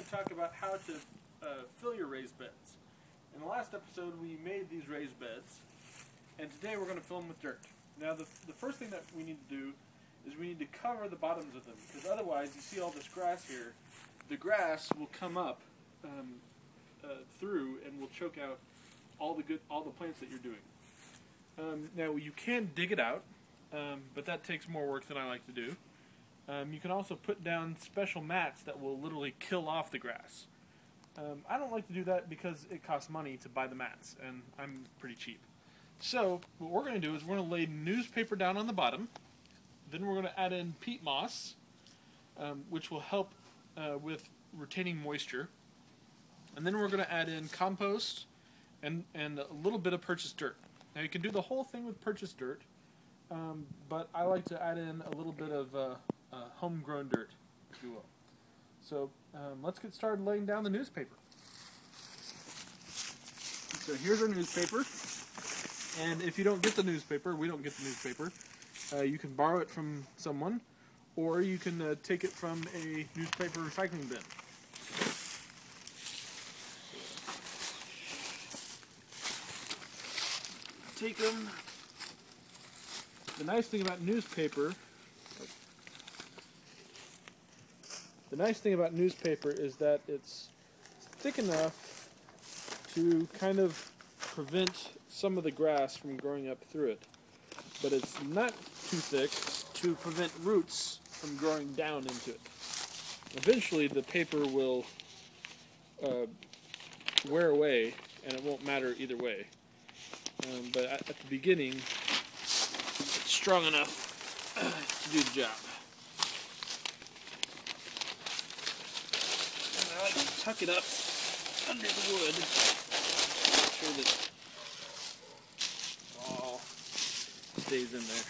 to talk about how to fill your raised beds. In the last episode, we made these raised beds, and today we're going to fill them with dirt. Now, the first thing that we need to do is we need to cover the bottoms of them, because otherwise, you see all this grass here, the grass will come up through and will choke out all the plants that you're doing. Now, you can dig it out, but that takes more work than I like to do. You can also put down special mats that will literally kill off the grass. I don't like to do that because it costs money to buy the mats, and I'm pretty cheap. So, what we're going to do is we're going to lay newspaper down on the bottom. Then we're going to add in peat moss, which will help with retaining moisture. And then we're going to add in compost and a little bit of purchased dirt. Now, you can do the whole thing with purchased dirt, but I like to add in a little bit of homegrown dirt, if you will. So let's get started laying down the newspaper. So here's our newspaper, and if you don't get the newspaper, we don't get the newspaper, you can borrow it from someone, or you can take it from a newspaper recycling bin. Take them. The nice thing about newspaper is that it's thick enough to kind of prevent some of the grass from growing up through it. But it's not too thick to prevent roots from growing down into it. Eventually the paper will wear away and it won't matter either way. But at the beginning, it's strong enough to do the job. I like to tuck it up under the wood, make sure that it all stays in there.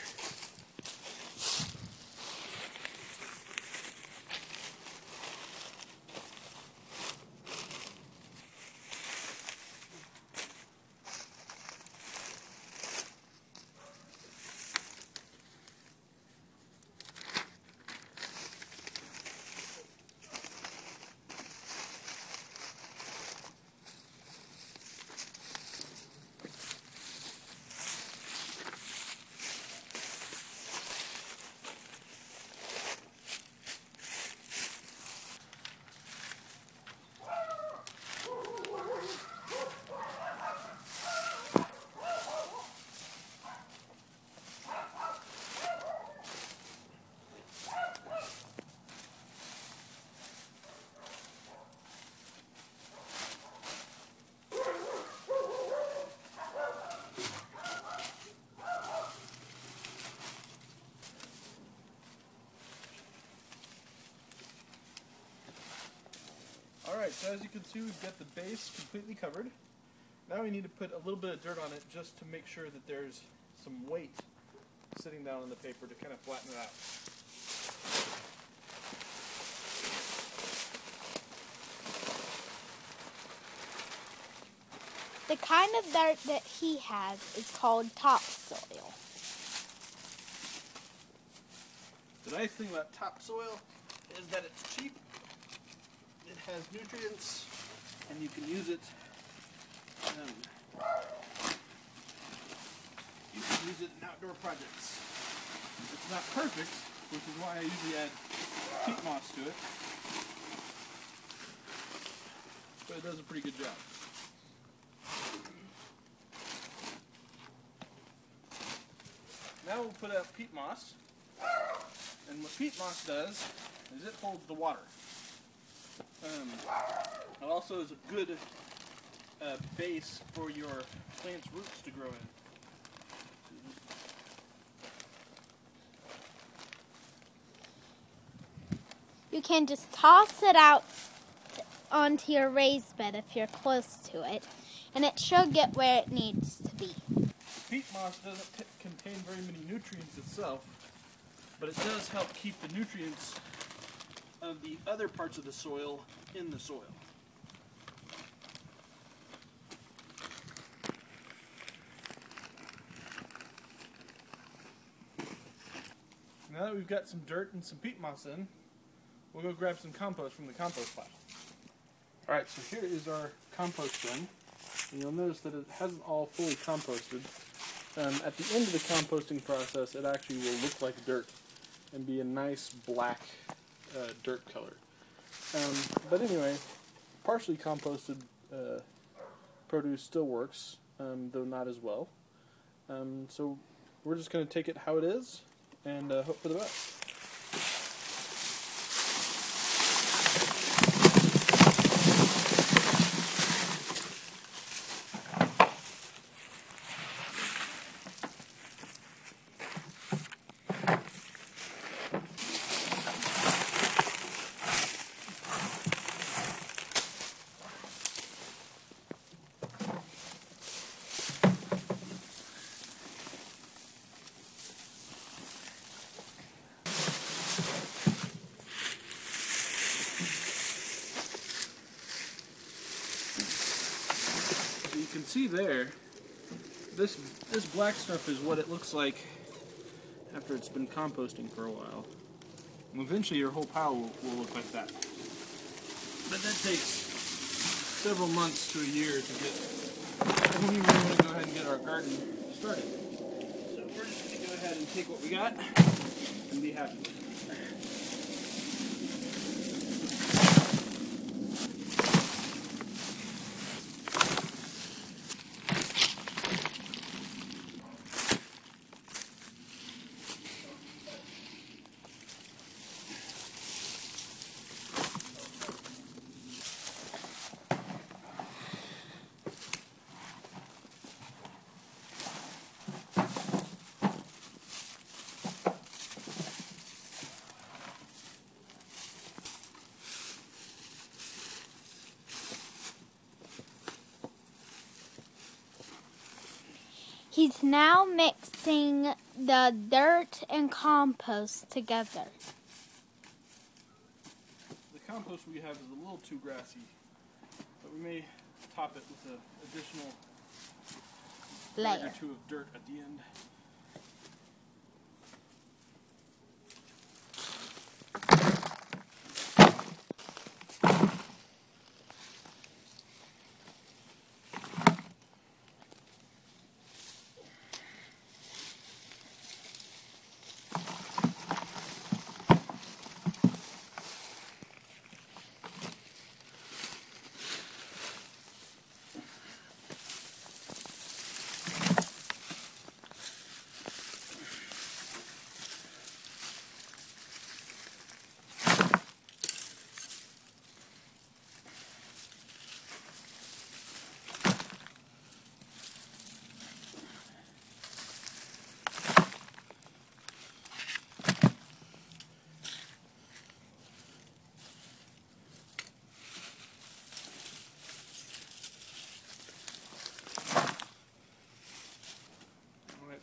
Alright, so as you can see, we've got the base completely covered. Now we need to put a little bit of dirt on it just to make sure that there's some weight sitting down on the paper to kind of flatten it out. The kind of dirt that he has is called topsoil. The nice thing about topsoil is that it's cheap. It has nutrients, and you can use it. You can use it in outdoor projects. It's not perfect, which is why I usually add peat moss to it, but it does a pretty good job. Now we'll put out peat moss, and what peat moss does is it holds the water. It also is a good base for your plant's roots to grow in. You can just toss it out onto your raised bed if you're close to it, and it should get where it needs to be. Peat moss doesn't contain very many nutrients itself, but it does help keep the nutrients of the other parts of the soil in the soil. Now that we've got some dirt and some peat moss in, we'll go grab some compost from the compost pile. Alright, so here is our compost bin. And you'll notice that it hasn't all fully composted. At the end of the composting process, it actually will look like dirt and be a nice black dirt color. But anyway, partially composted produce still works, though not as well. So we're just going to take it how it is and hope for the best. You can see there, this black stuff is what it looks like after it's been composting for a while. And eventually your whole pile will look like that. But that takes several months to a year to get, when we really want to go ahead and get our garden started. So we're just going to go ahead and take what we got and be happy with it. He's now mixing the dirt and compost together. The compost we have is a little too grassy, but we may top it with an additional layer or two of dirt at the end.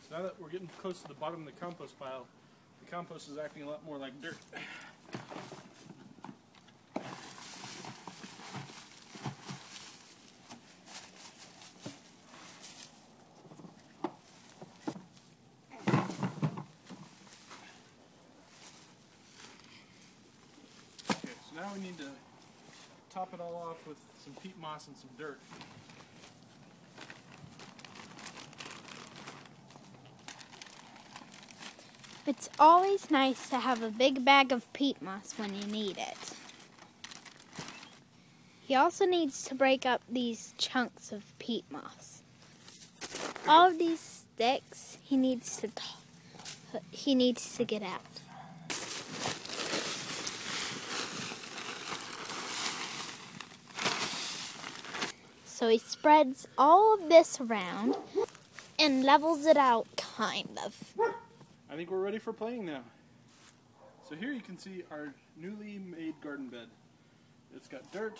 Now that we're getting close to the bottom of the compost pile, the compost is acting a lot more like dirt. Okay, so now we need to top it all off with some peat moss and some dirt. It's always nice to have a big bag of peat moss when you need it. He also needs to break up these chunks of peat moss. All of these sticks he needs to get out. So he spreads all of this around and levels it out, kind of. I think we're ready for playing now. So here you can see our newly made garden bed. It's got dirt,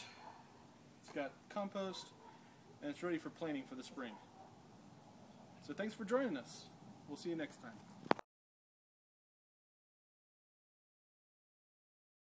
it's got compost, and it's ready for planting for the spring. So thanks for joining us. We'll see you next time.